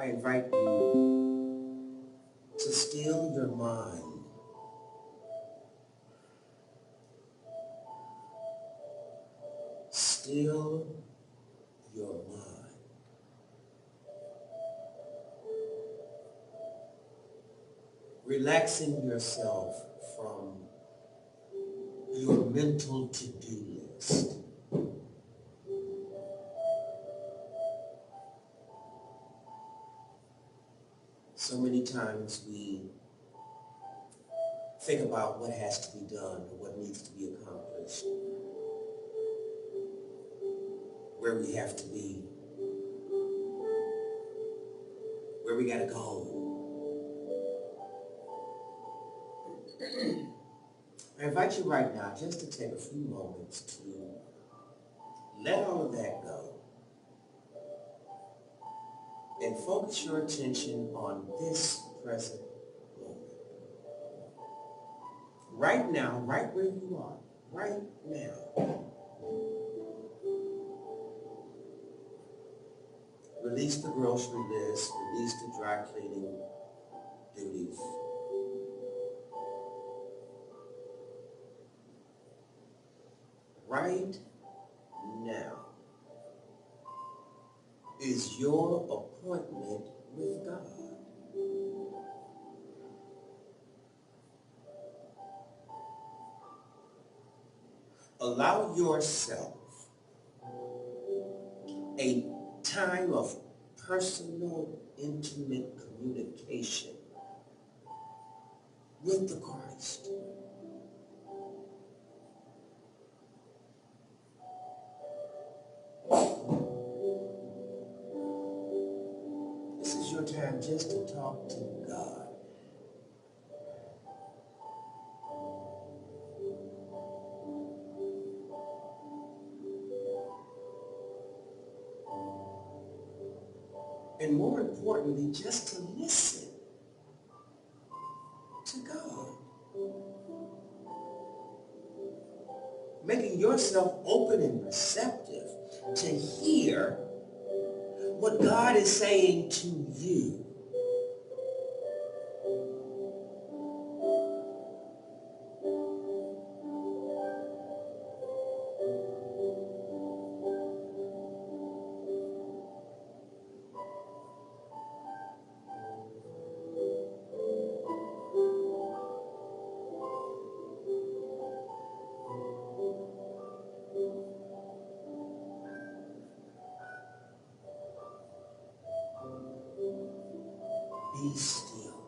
I invite you to still your mind. Still your mind. Relaxing yourself from your mental to-do list. So many times we think about what has to be done or what needs to be accomplished, where we have to be, where we gotta go. I invite you right now just to take a few moments to let all of that go and focus your attention on this present moment. Right now, right where you are, right now. Release the grocery list, release the dry cleaning duties. Right now is your appointment with God. Allow yourself a time of personal, intimate communication with the Christ. This is your time just to talk to God. And more importantly, just to listen to God. Making yourself open and receptive to hear what God is saying to you. Be still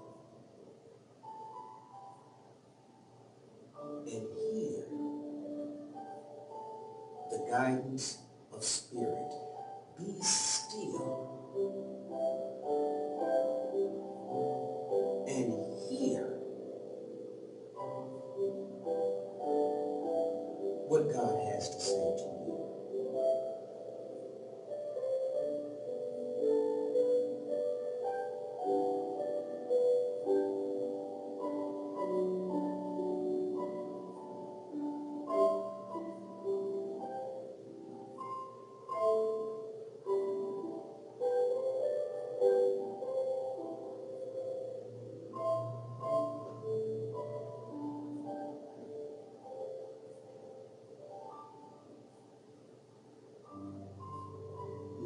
and hear the guidance of Spirit. Be still and hear what God has to say to you.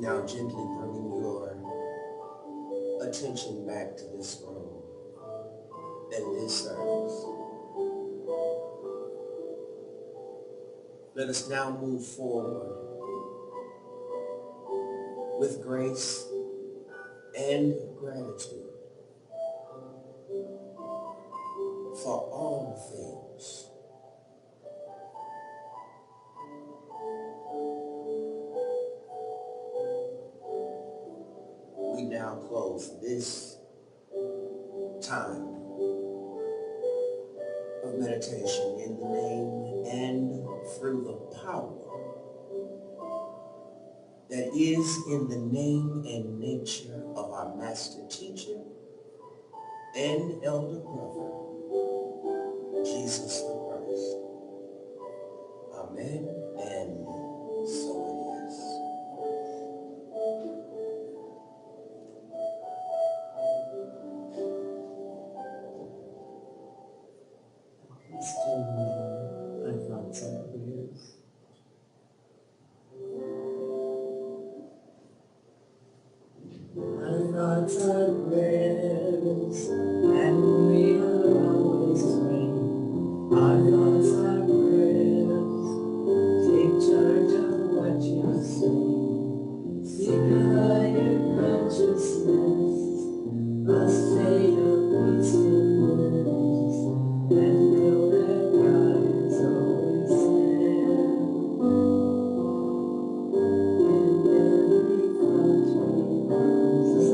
Now gently bringing your attention back to this room and this service. Let us now move forward with grace and gratitude for all things. We now close this time of meditation in the name and through the power that is in the name and nature of our Master Teacher and Elder Brother, Jesus the Christ. Amen, and so it is. thoughts are prayers, and we'll always pray. Our thoughts are prayers. Take charge of what you say. Seek a higher consciousness, a state of peacefulness, and know that God is always there. And every thought becomes a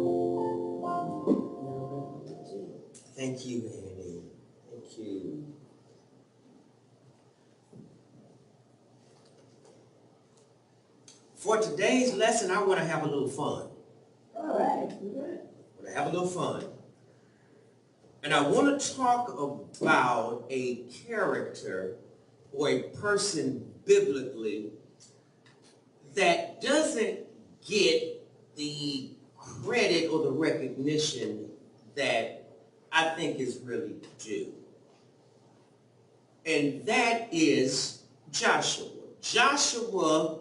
prayer. Thank you, Annie. Thank you. For today's lesson, I want to have a little fun. All right. I want to have a little fun. And I want to talk about a character or a person biblically that doesn't get the credit or the recognition that I think is really due. And that is Joshua. Joshua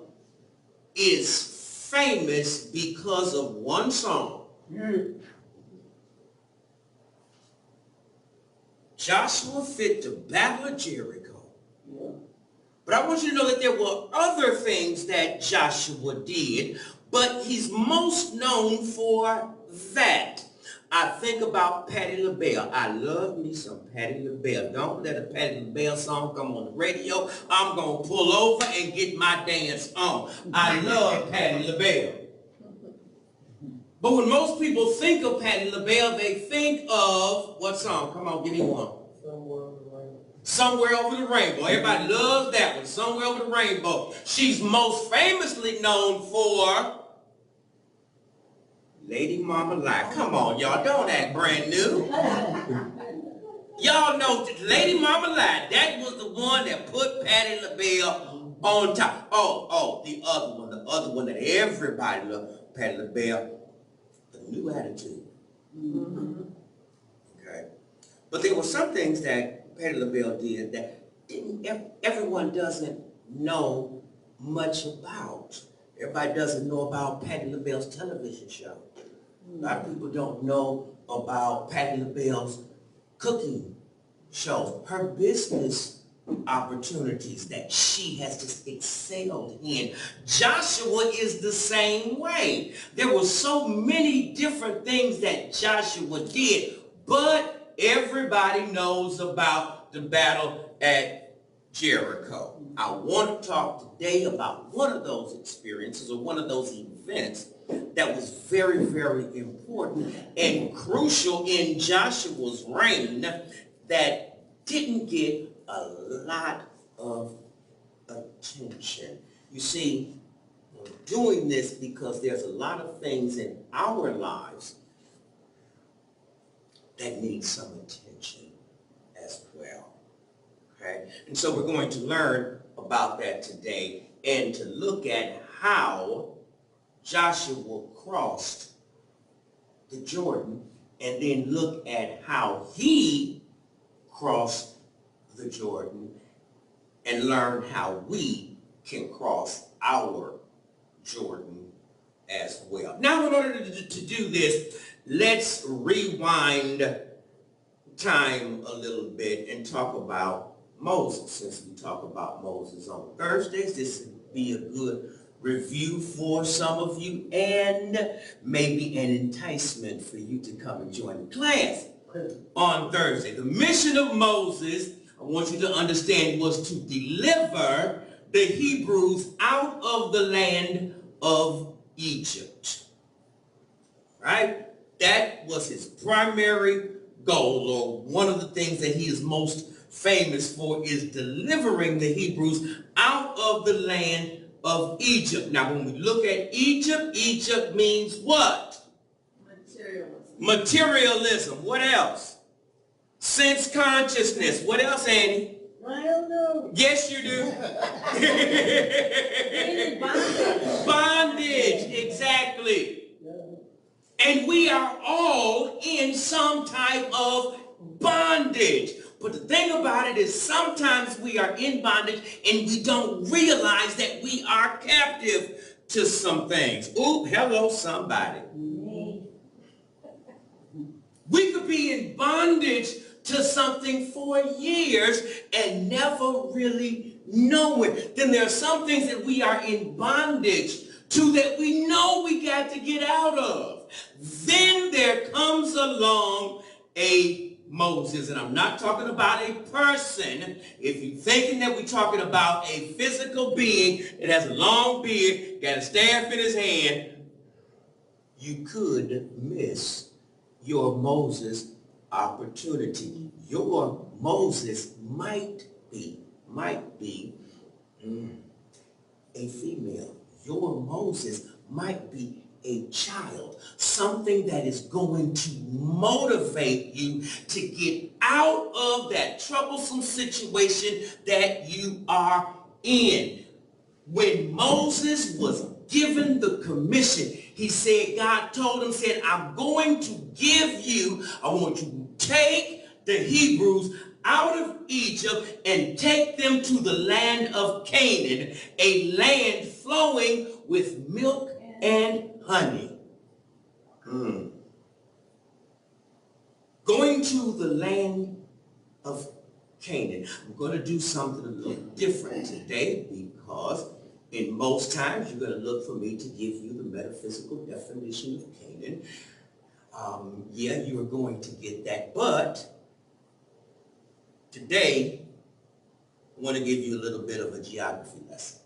is famous because of one song. Joshua fit the Battle of Jericho. Yeah. But I want you to know that there were other things that Joshua did, but he's most known for that. I think about Patti LaBelle. I love me some Patti LaBelle. Don't let a Patti LaBelle song come on the radio. I'm going to pull over and get my dance on. I love Patti LaBelle. But when most people think of Patti LaBelle, they think of what song? Come on, give me one. Somewhere Over the Rainbow. Everybody loves that one. Somewhere Over the Rainbow. She's most famously known for Lady Marmalade. Come on, y'all. Don't act brand new. Y'all know Lady Marmalade. That was the one that put Patti LaBelle on top. The other one that everybody loved, Patti LaBelle, The New Attitude. Okay. But there were some things that Patti LaBelle did that everyone doesn't know much about. Everybody doesn't know about Patti LaBelle's television show. A lot of people don't know about Patti LaBelle's cooking show, her business opportunities that she has just excelled in. Joshua is the same way. There were so many different things that Joshua did, but everybody knows about the battle at Jericho. I want to talk today about one of those experiences or one of those events that was very, very important and crucial in Joshua's reign that didn't get a lot of attention. You see, I'm doing this because there's a lot of things in our lives that need some attention as well. Okay? And so we're going to learn about that today and to look at how Joshua crossed the Jordan and then look at how he crossed the Jordan and learn how we can cross our Jordan as well. Now, in order to do this, let's rewind time a little bit and talk about Moses. Since we talk about Moses on Thursdays, this would be a good review for some of you and maybe an enticement for you to come and join the class on Thursday. The mission of Moses, I want you to understand, was to deliver the Hebrews out of the land of Egypt. Right? That was his primary goal, or one of the things that he is most famous for, is delivering the Hebrews out of the land of Egypt. Now, when we look at Egypt, Egypt means what? Materialism. Materialism. What else? Sense consciousness. What else, Annie? I don't know. Yes, you do. Bondage. Bondage, exactly. And we are all in some type of bondage. But the thing about it is sometimes we are in bondage and we don't realize that we are captive to some things. Ooh, hello, somebody. We could be in bondage to something for years and never really know it. Then there are some things that we are in bondage to that we know we got to get out of. Then there comes along a Moses, and I'm not talking about a person. If you're thinking that we're talking about a physical being that has a long beard, got a staff in his hand, you could miss your Moses opportunity. Your Moses might be a female. Your Moses might be a child, something that is going to motivate you to get out of that troublesome situation that you are in. When Moses was given the commission, he said, God told him, said, I'm going to give you, I want you to take the Hebrews out of Egypt and take them to the land of Canaan, a land flowing with milk and honey. Going to the land of Canaan. I'm going to do something a little different today because in most times you're going to look for me to give you the metaphysical definition of Canaan. Yeah, you are going to get that, but today I want to give you a little bit of a geography lesson.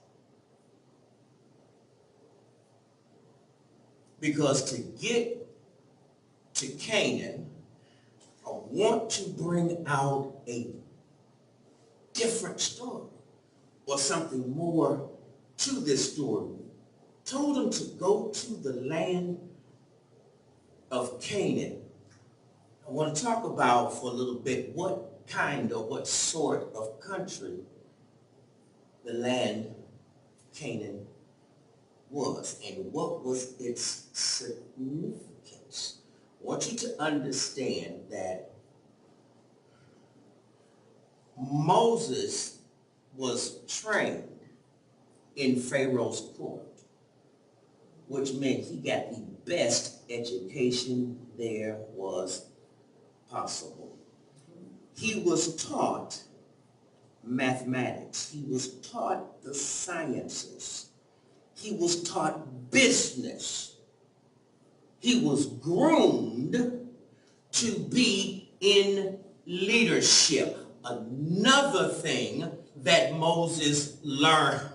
Because to get to Canaan, I want to bring out a different story or something more to this story. Told him to go to the land of Canaan. I want to talk about for a little bit what kind or what sort of country the land of Canaan was and what was its significance. I want you to understand that Moses was trained in Pharaoh's court, which meant he got the best education there was possible. He was taught mathematics. He was taught the sciences. He was taught business. He was groomed to be in leadership. Another thing that Moses learned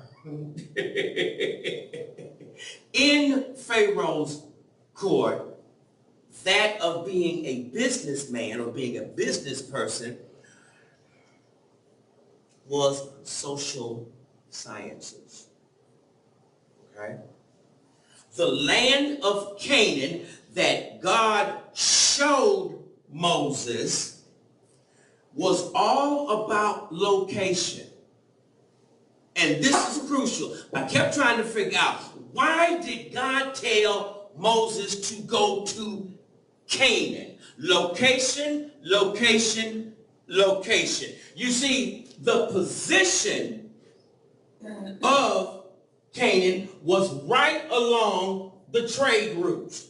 in Pharaoh's court, that of being a businessman or being a business person, was social sciences. Okay? The land of Canaan that God showed Moses was all about location. And this is crucial. I kept trying to figure out, why did God tell Moses to go to Canaan? Location, location, location. You see, the position of Canaan was right along the trade route.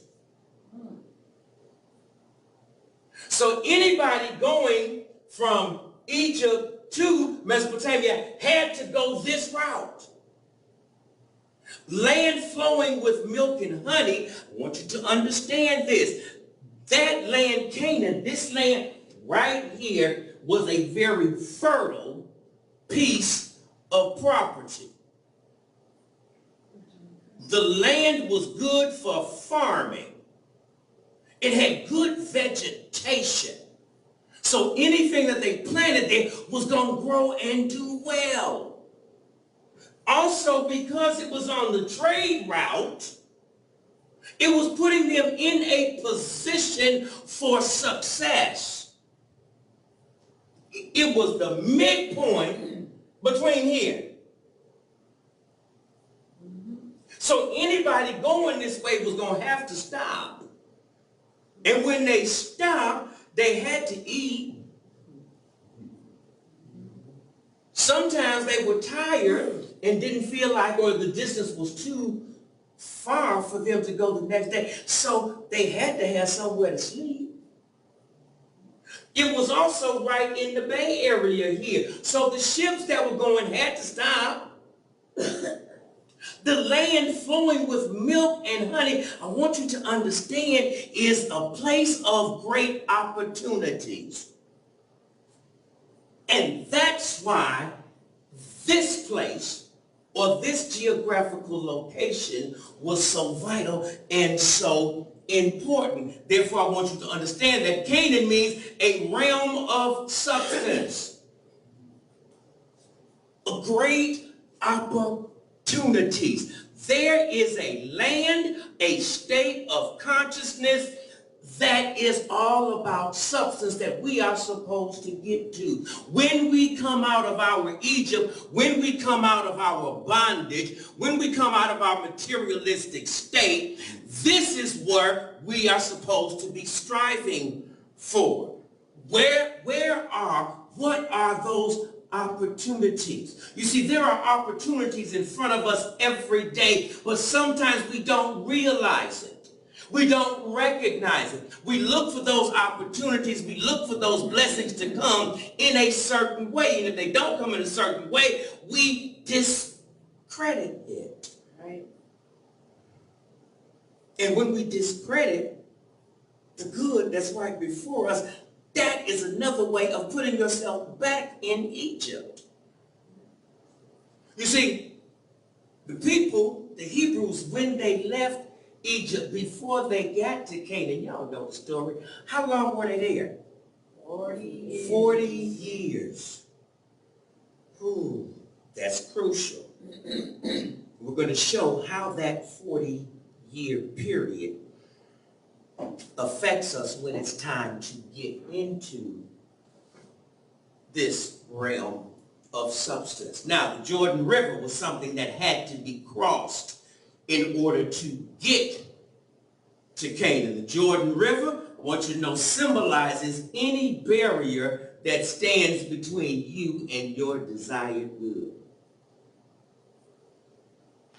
So anybody going from Egypt to Mesopotamia had to go this route. Land flowing with milk and honey. I want you to understand this. That land, Canaan, this land right here was a very fertile piece of property. The land was good for farming. It had good vegetation. So anything that they planted there was going to grow and do well. Also, because it was on the trade route, it was putting them in a position for success. It was the midpoint between here. So anybody going this way was going to have to stop. And when they stopped, they had to eat. Sometimes they were tired and didn't feel like, or the distance was too far for them to go the next day. So they had to have somewhere to sleep. It was also right in the Bay Area here. So the ships that were going had to stop. The land flowing with milk and honey, I want you to understand, is a place of great opportunities. And that's why this place, or this geographical location, was so vital and so important. Therefore, I want you to understand that Canaan means a realm of substance. A great opportunities. There is a land, a state of consciousness that is all about substance that we are supposed to get to. When we come out of our Egypt, when we come out of our bondage, when we come out of our materialistic state, this is where we are supposed to be striving for. What are those opportunities? You see, there are opportunities in front of us every day, but sometimes we don't realize it. We don't recognize it. We look for those opportunities. We look for those blessings to come in a certain way. And if they don't come in a certain way, we discredit it. Right. And when we discredit the good that's right before us, that is another way of putting yourself back in Egypt. You see, the people, the Hebrews, when they left Egypt, before they got to Canaan, y'all know the story. How long were they there? 40 years. 40 years. Ooh, that's crucial. We're going to show how that 40-year period affects us when it's time to get into this realm of substance. Now, the Jordan River was something that had to be crossed in order to get to Canaan. The Jordan River, I want you to know, symbolizes any barrier that stands between you and your desired good.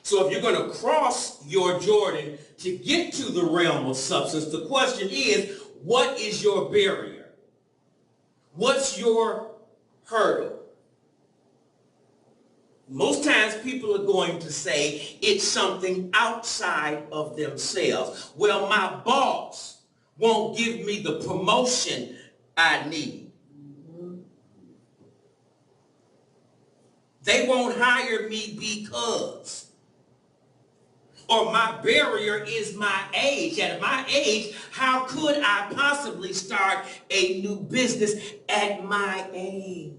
So if you're going to cross your Jordan to get to the realm of substance, the question is, what is your barrier? What's your hurdle? Most times people are going to say it's something outside of themselves. Well, my boss won't give me the promotion I need. They won't hire me because. Or my barrier is my age. At my age, how could I possibly start a new business at my age?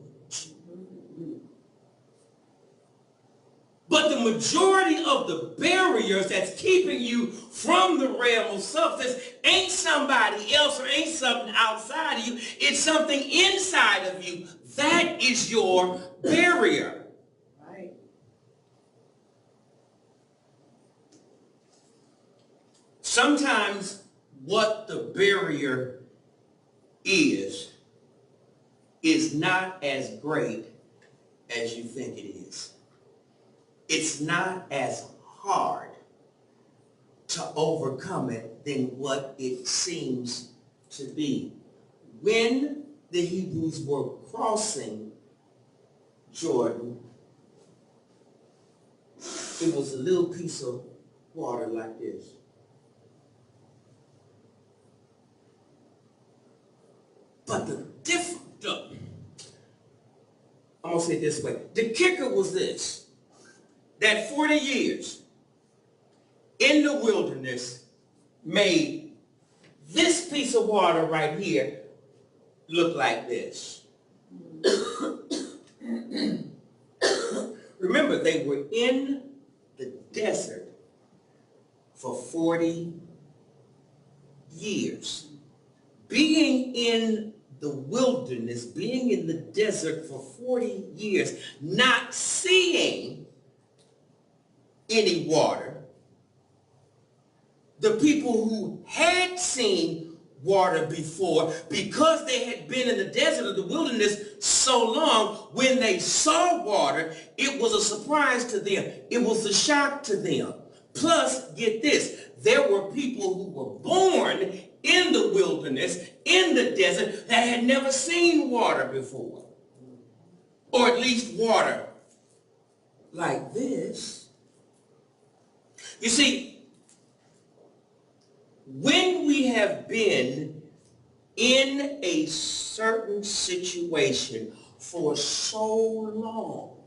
But the majority of the barriers that's keeping you from the realm of substance ain't somebody else or ain't something outside of you. It's something inside of you. That is your barrier. Right. Sometimes what the barrier is not as great as you think it is. It's not as hard to overcome it than what it seems to be. When the Hebrews were crossing Jordan, it was a little piece of water like this. But I'm going to say it this way. The kicker was this. That 40 years in the wilderness made this piece of water right here look like this. Remember, they were in the desert for 40 years. Being in the wilderness, being in the desert for 40 years, not seeing any water. The people who had seen water before, because they had been in the desert or the wilderness so long, when they saw water, it was a surprise to them. It was a shock to them. Plus, get this, there were people who were born in the wilderness, in the desert, that had never seen water before. Or at least water like this. You see, when we have been in a certain situation for so long,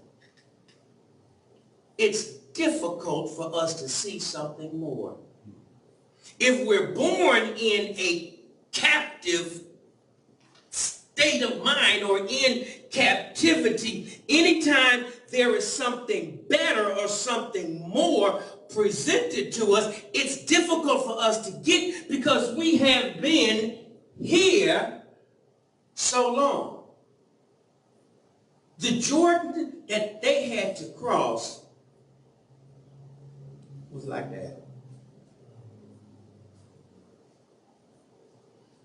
it's difficult for us to see something more. If we're born in a captive state of mind or in captivity, anytime there is something better or something more presented to us, it's difficult for us to get because we have been here so long. The Jordan that they had to cross was like that.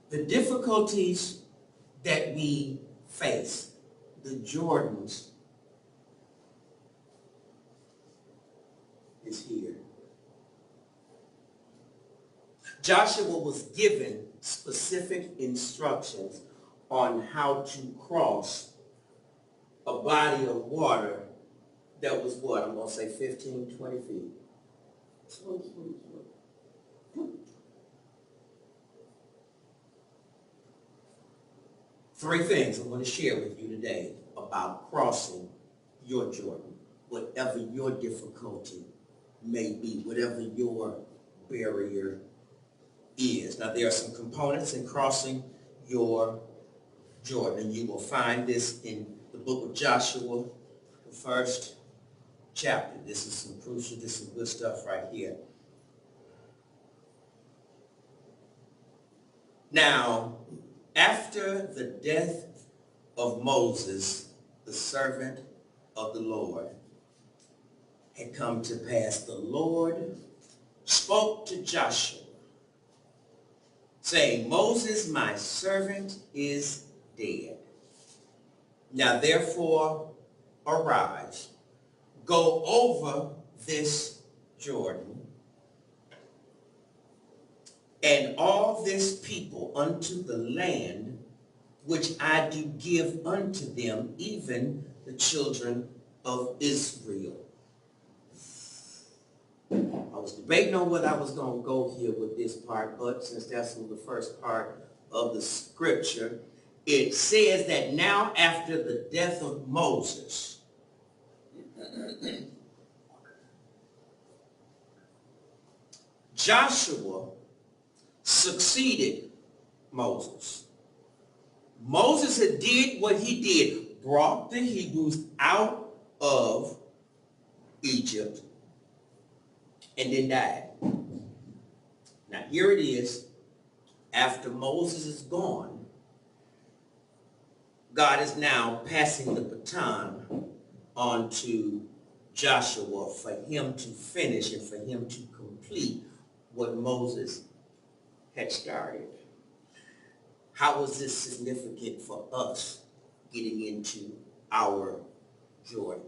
The difficulties that we face, the Jordans, is here. Joshua was given specific instructions on how to cross a body of water that was what? I'm going to say 15, 20 feet. Three things I'm going to share with you today about crossing your Jordan, whatever your difficulty may be, whatever your barrier is. Now, there are some components in crossing your Jordan, and you will find this in the book of Joshua, the first chapter. This is some crucial, this is some good stuff right here. Now, after the death of Moses, the servant of the Lord, had come to pass, the Lord spoke to Joshua, saying, Moses, my servant, is dead. Now therefore arise, go over this Jordan, and all this people unto the land which I do give unto them, even the children of Israel. I was debating on whether I was going to go here with this part, but since that's the first part of the scripture, it says that now after the death of Moses, Joshua succeeded Moses. Moses had did what he did, brought the Hebrews out of Egypt, and then died. Now here it is, after Moses is gone, God is now passing the baton on to Joshua for him to finish and for him to complete what Moses had started. How was this significant for us getting into our Jordan?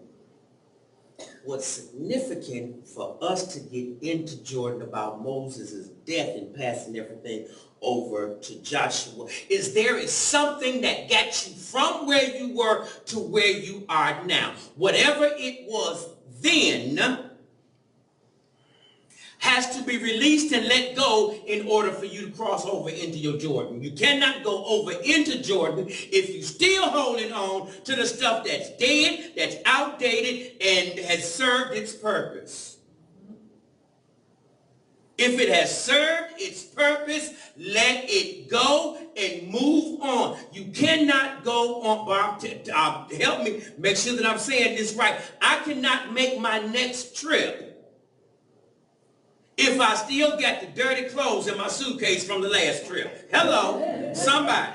What's significant for us to get into Jordan about Moses' death and passing everything over to Joshua is there is something that got you from where you were to where you are now. Whatever it was then has to be released and let go in order for you to cross over into your Jordan. You cannot go over into Jordan if you're still holding on to the stuff that's dead, that's outdated, and has served its purpose. If it has served its purpose, let it go and move on. You cannot go on, Bob, help me make sure that I'm saying this right. I cannot make my next trip if I still got the dirty clothes in my suitcase from the last trip. Hello, somebody.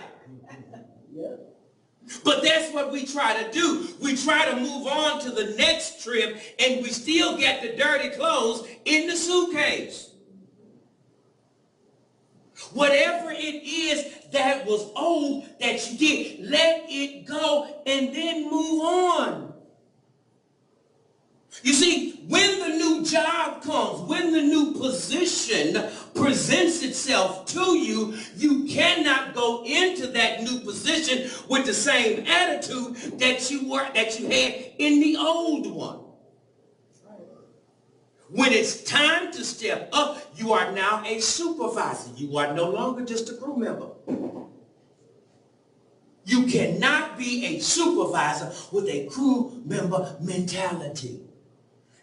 But that's what we try to do. We try to move on to the next trip, and we still get the dirty clothes in the suitcase. Whatever it is that was old that you did, let it go and then move on. You see, when the new job comes, when the new position presents itself to you, you cannot go into that new position with the same attitude that you had in the old one. When it's time to step up, you are now a supervisor. You are no longer just a crew member. You cannot be a supervisor with a crew member mentality.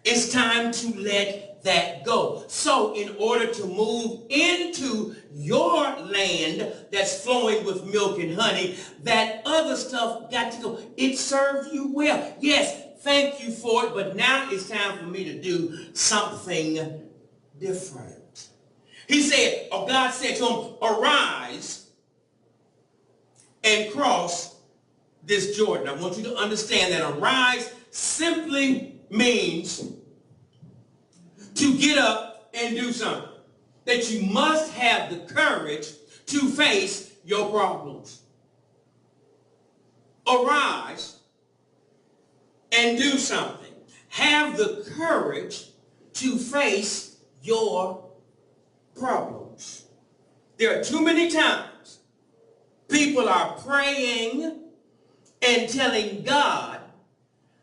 It's time to let that go. So in order to move into your land that's flowing with milk and honey, that other stuff got to go. It served you well. Yes, thank you for it, but now it's time for me to do something different. He said, or God said to him, arise and cross this Jordan. I want you to understand that arise simply means to get up and do something. That you must have the courage to face your problems. Arise and do something. Have the courage to face your problems. There are too many times people are praying and telling God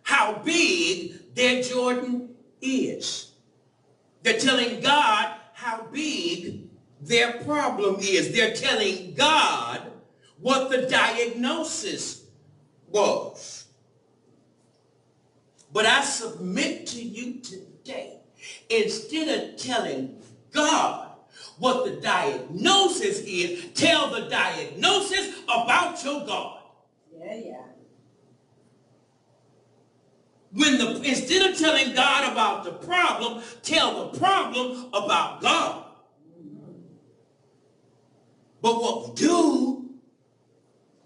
how big their Jordan is. They're telling God how big their problem is. They're telling God what the diagnosis was. But I submit to you today, instead of telling God what the diagnosis is, tell the diagnosis about your God. Yeah. Instead of telling God about the problem, tell the problem about God. But what we do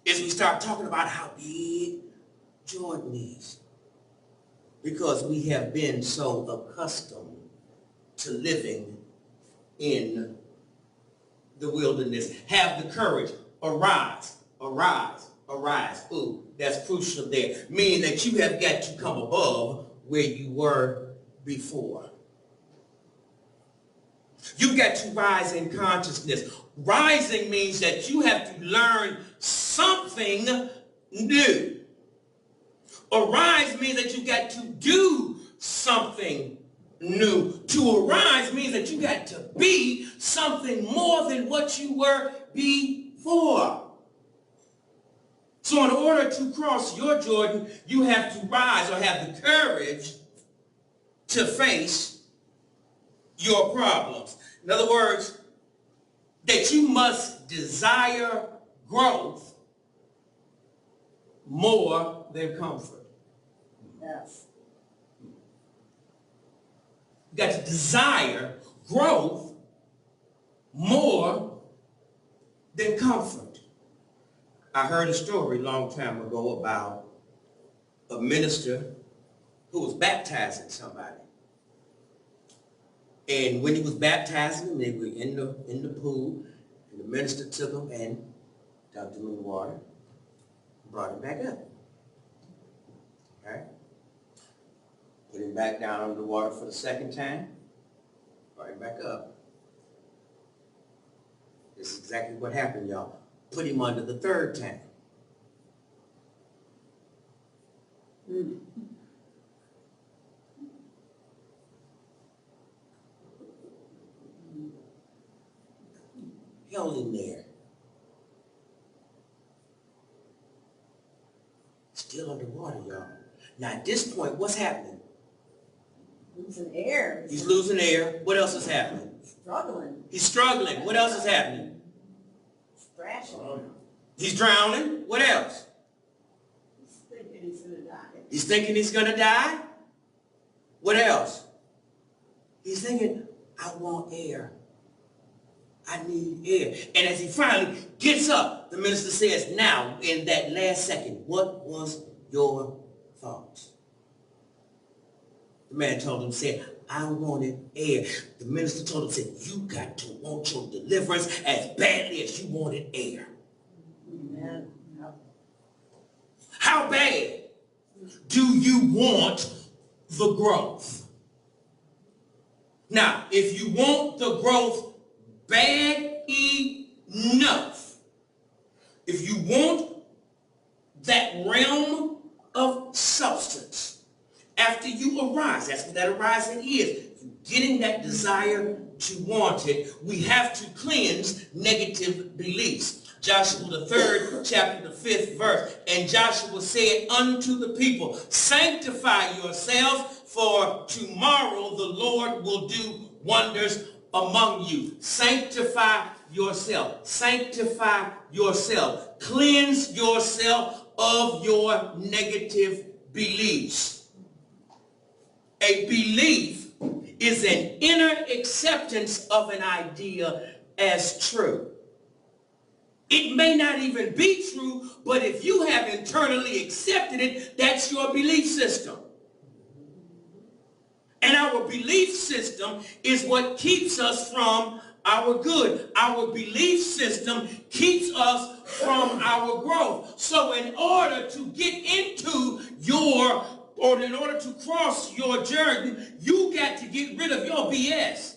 is we start talking about how big Jordan is. Because we have been so accustomed to living in the wilderness. Have the courage. Arise. Arise. Arise. Ooh, that's crucial there. Meaning that you have got to come above where you were before. You've got to rise in consciousness. Rising means that you have to learn something new. Arise means that you got to do something new. To arise means that you got to be something more than what you were before. So in order to cross your Jordan, you have to rise or have the courage to face your problems. In other words, that you must desire growth more than comfort. Yes. You got to desire growth more than comfort. I heard a story a long time ago about a minister who was baptizing somebody. And when he was baptizing them, they were in the pool, and the minister took them and dunked them in the water and brought him back up. Okay? Put him back down under the water for the second time, brought him back up. This is exactly what happened, y'all. Put him under the third time. Held in there. Still underwater, y'all. Now at this point, what's happening? Losing air. He's losing air. What else is happening? Struggling. He's struggling. What else is happening? Thrashing. He's drowning. What else? He's thinking he's going to die. He's thinking he's going to die. What else? He's thinking, I want air. I need air. And as he finally gets up, the minister says, now, in that last second, what was your thoughts? The man told him, said, I wanted air. The minister told him, said, you got to want your deliverance as badly as you wanted air. Amen. How bad do you want the growth? Now, if you want the growth bad enough, if you want that realm of substance, after you arise, that's what that arising is, getting that desire to want it, we have to cleanse negative beliefs. Joshua the 3rd chapter, the 5th verse. And Joshua said unto the people, sanctify yourselves, for tomorrow the Lord will do wonders among you. Sanctify yourself. Sanctify yourself. Cleanse yourself of your negative beliefs. A belief is an inner acceptance of an idea as true. It may not even be true, but if you have internally accepted it, that's your belief system. And our belief system is what keeps us from our good. Our belief system keeps us from our growth. So in order to get into in order to cross your journey, you got to get rid of your BS.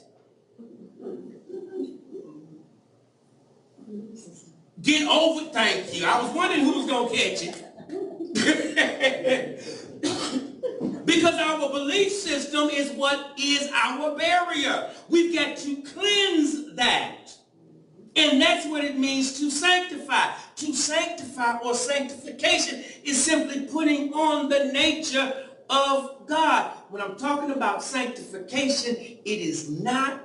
Get over, thank you. I was wondering who was going to catch it. Because our belief system is what is our barrier. We've got to cleanse that. And that's what it means to sanctify. To sanctify or sanctification is simply putting on the nature of God. When I'm talking about sanctification, it is not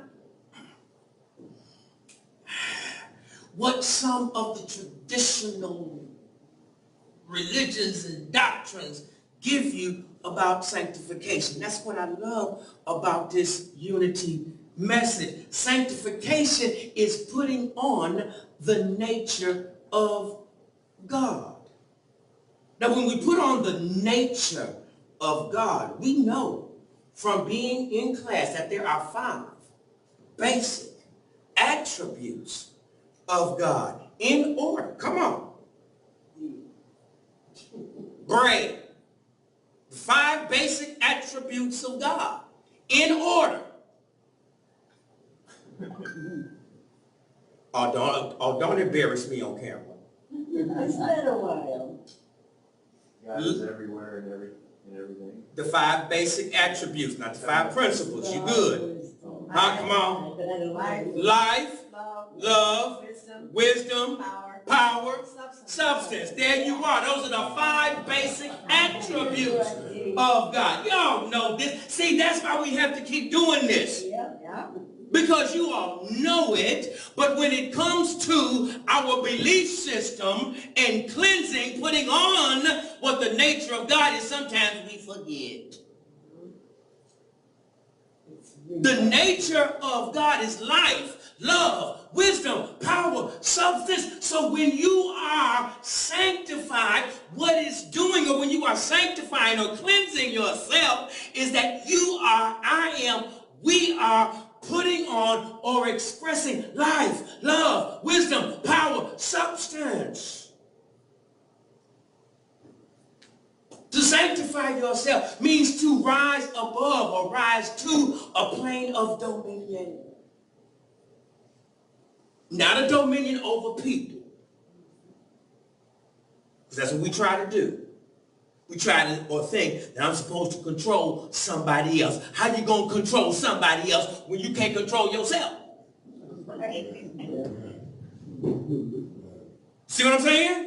what some of the traditional religions and doctrines give you about sanctification. That's what I love about this unity message. Sanctification is putting on the nature of God. Now, when we put on the nature of God, we know from being in class that there are 5 basic attributes of God in order. Come on. Brain. 5 basic attributes of God in order. Don't embarrass me on camera. It's been a while. God is everywhere and everything. The 5 basic attributes, not the 5 principles. You good? Huh? Come on. Life, love, wisdom, power, substance. There you are. Those are the 5 basic attributes of God. Y'all know this. See, that's why we have to keep doing this. Because you all know it, but when it comes to our belief system and cleansing, putting on what the nature of God is, sometimes we forget. The nature of God is life, love, wisdom, power, substance. So when you are sanctified, what it's doing, or when you are sanctifying or cleansing yourself, is that you are, I am, we are putting on or expressing life, love, wisdom, power, substance. To sanctify yourself means to rise above or rise to a plane of dominion. Not a dominion over people. Because that's what we try to do. We try to or think that I'm supposed to control somebody else. How you going to control somebody else when you can't control yourself? See what I'm saying?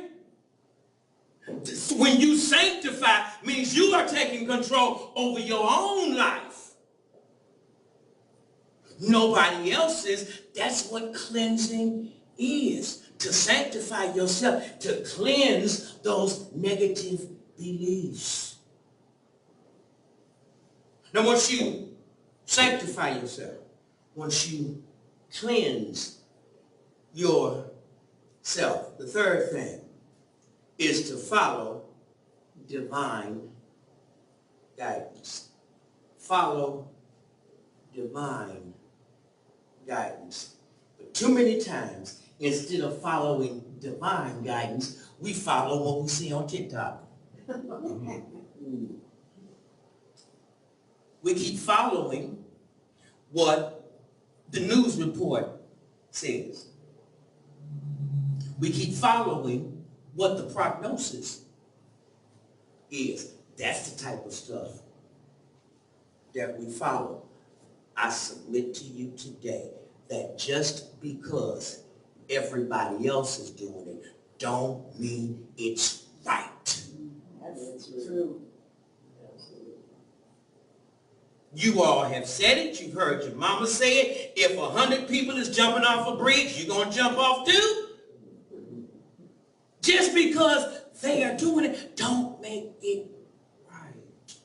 When you sanctify, means you are taking control over your own life. Nobody else's. That's what cleansing is. To sanctify yourself, to cleanse those negative beliefs. Now, once you sanctify yourself, once you cleanse yourself, the third thing is to follow divine guidance. Follow divine guidance. But too many times, instead of following divine guidance, we follow what we see on TikTok. We keep following what the news report says. We keep following what the prognosis is. That's the type of stuff that we follow. I submit to you today that just because everybody else is doing it, don't mean it's right. That's true. You all have said it. You've heard your mama say it. If 100 people is jumping off a bridge, you're going to jump off too? Just because they are doing it, don't make it right.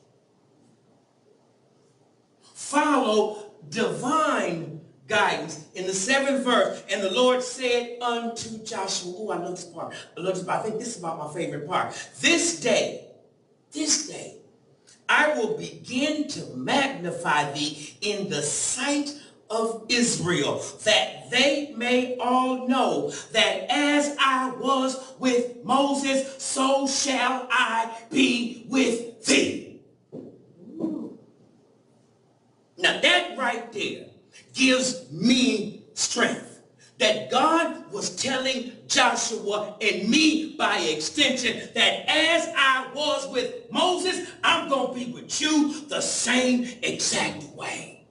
Follow divine guidance in the 7th verse. And the Lord said unto Joshua, oh, I love this part. I love this part. I think this is about my favorite part. This day, I will begin to magnify thee in the sight of Israel, that they may all know that as I was with Moses, so shall I be with thee. Now that right there gives me strength. That God was telling Joshua and me by extension that as I was with Moses, I'm going to be with you the same exact way.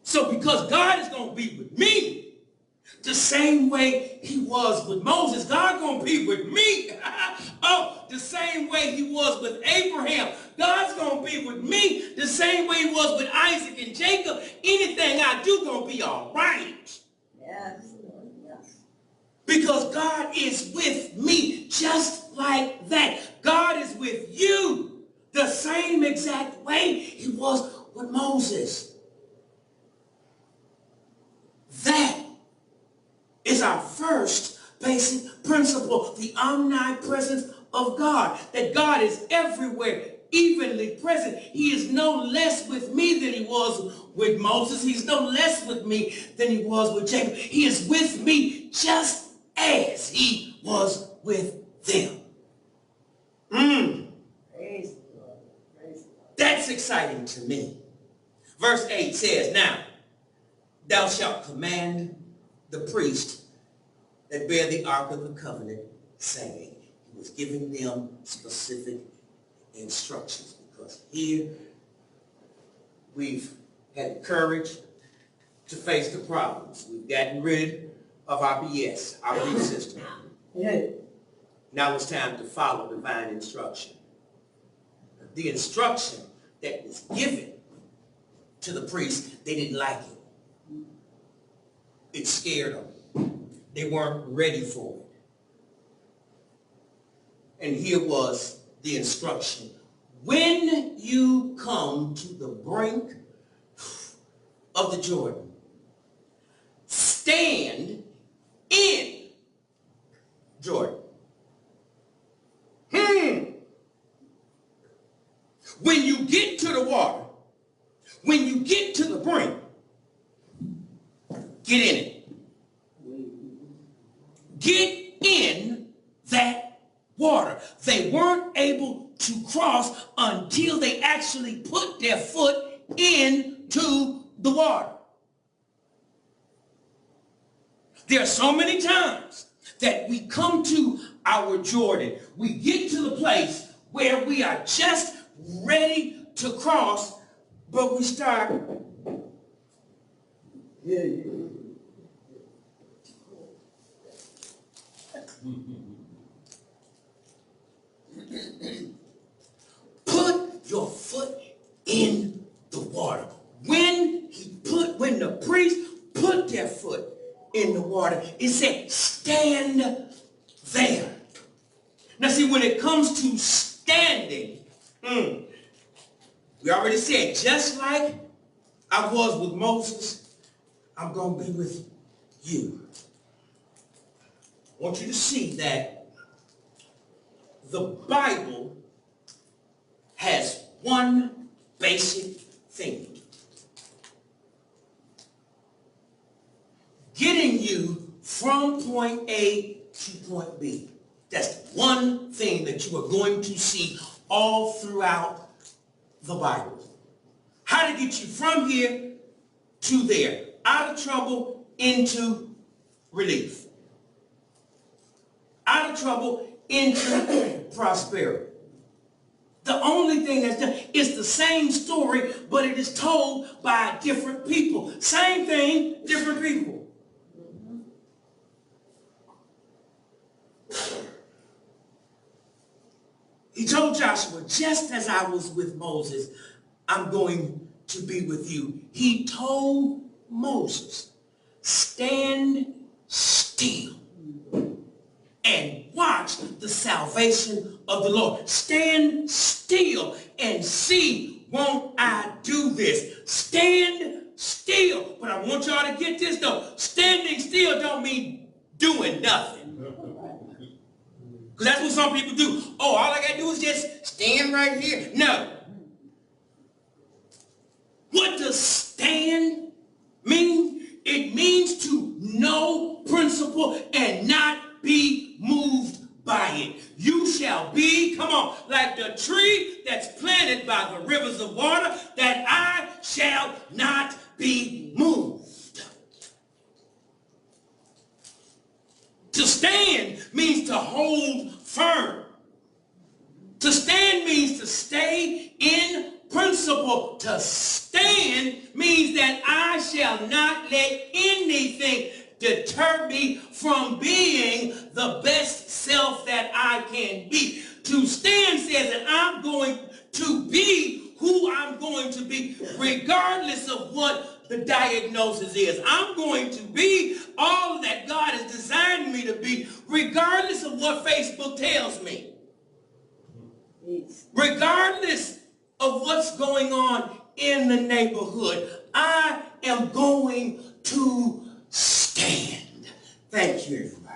So because God is going to be with me the same way he was with Moses, God going to be with me. Oh, the same way he was with Abraham. God's going to be with me the same way he was with Isaac and Jacob. Anything I do going to be all right. Yes. Yes. Because God is with me just like that. God is with you the same exact way he was with Moses. That is our first basic principle, the omnipresence of God. That God is everywhere, evenly present. He is no less with me than he was with Moses. He's no less with me than he was with Jacob. He is with me just as he was with them. Praise the Lord. Praise the Lord. That's exciting to me. Verse 8 says, now, thou shalt command the priest that bear the ark of the covenant, saying, he was giving them specific instructions, because here we've had the courage to face the problems. We've gotten rid of our BS, our belief system. Yeah. Now it's time to follow divine instruction. The instruction that was given to the priest, they didn't like it. It scared them. They weren't ready for it. And here was the instruction. When you come to the brink of the Jordan, stand in Jordan. When you get to the water, when you get to the brink, get in it. Get in that water. They weren't able to cross until they actually put their foot into the water. There are so many times that we come to our Jordan. We get to the place where we are just ready to cross, but we start put your foot in the water. When the priest put their foot in the water, it said, stand there. Now see, when it comes to standing, we already said, just like I was with Moses, I'm going to be with you. I want you to see that the Bible has one basic thing. Getting you from point A to point B. That's one thing that you are going to see all throughout the Bible. How to get you from here to there. Out of trouble into relief. Out of trouble into prosperity. The only thing that's done is the same story, but it is told by different people. Same thing, different people. He told Joshua, just as I was with Moses, I'm going to be with you. He told Moses, stand still and watch the salvation of the Lord. Stand still and see, won't I do this? Stand still. But I want y'all to get this though. Standing still don't mean doing nothing. Because that's what some people do. Oh, all I got to do is just stand right here. No. What does stand mean? It means to know principle and not be moved by it. You shall be, come on, like the tree that's planted by the rivers of water, that I shall not be moved. To stand means to hold firm. To stand means to stay in principle. To stand means that I shall not let anything deter me from being the best self that I can be. To stand says that I'm going to be who I'm going to be, regardless of what the diagnosis is. I'm going to be all that God has designed me to be, regardless of what Facebook tells me. Regardless of what's going on in the neighborhood, I am going to stand. Thank you, everybody.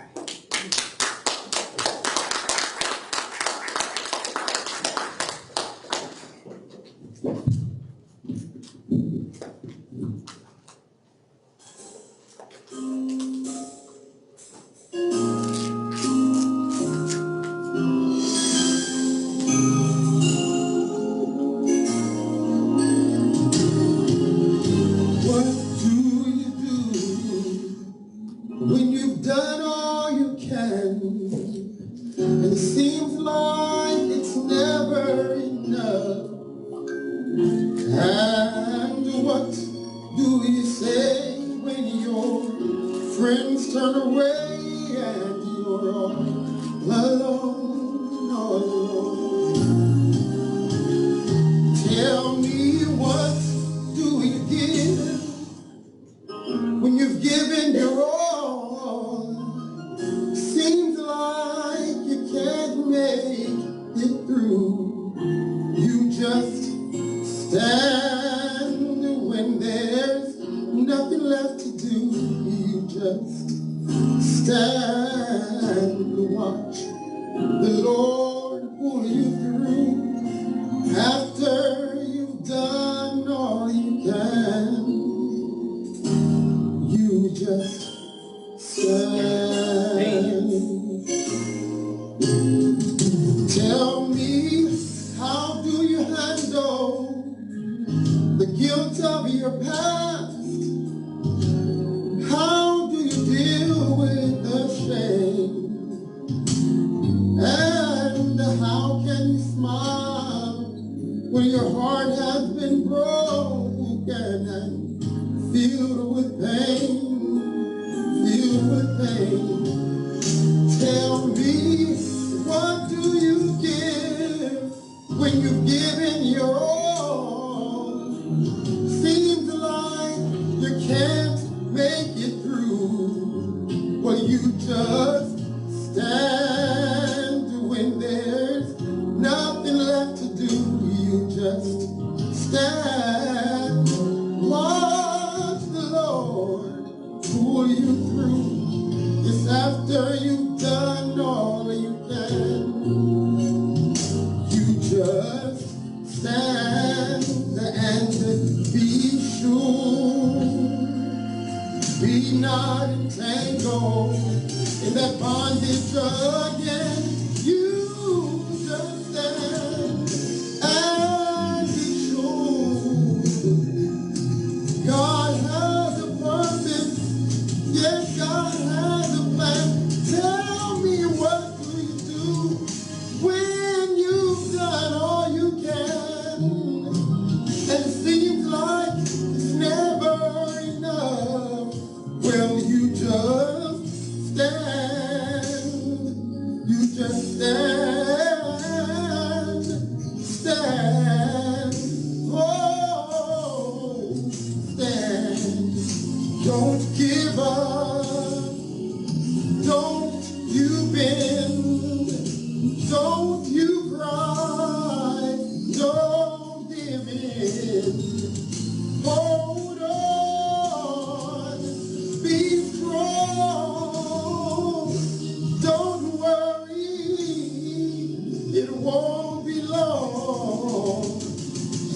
won't be long.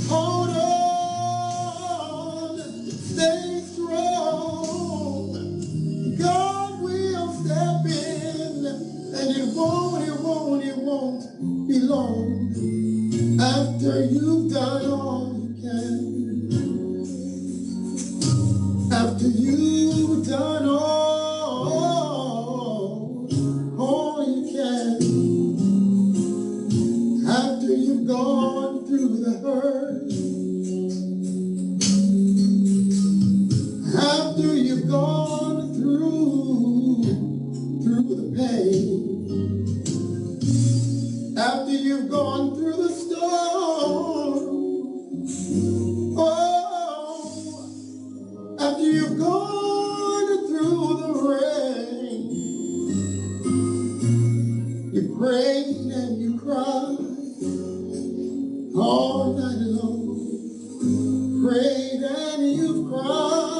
Hold on, stay strong. God will step in, and it won't be long. After you've done all you can, after you've done all you can, after you've gone through the hurt, after you've gone through the pain, after you've gone through the storm, oh, after you've gone through the rain, you prayed and you cried all night long, prayed and you've cried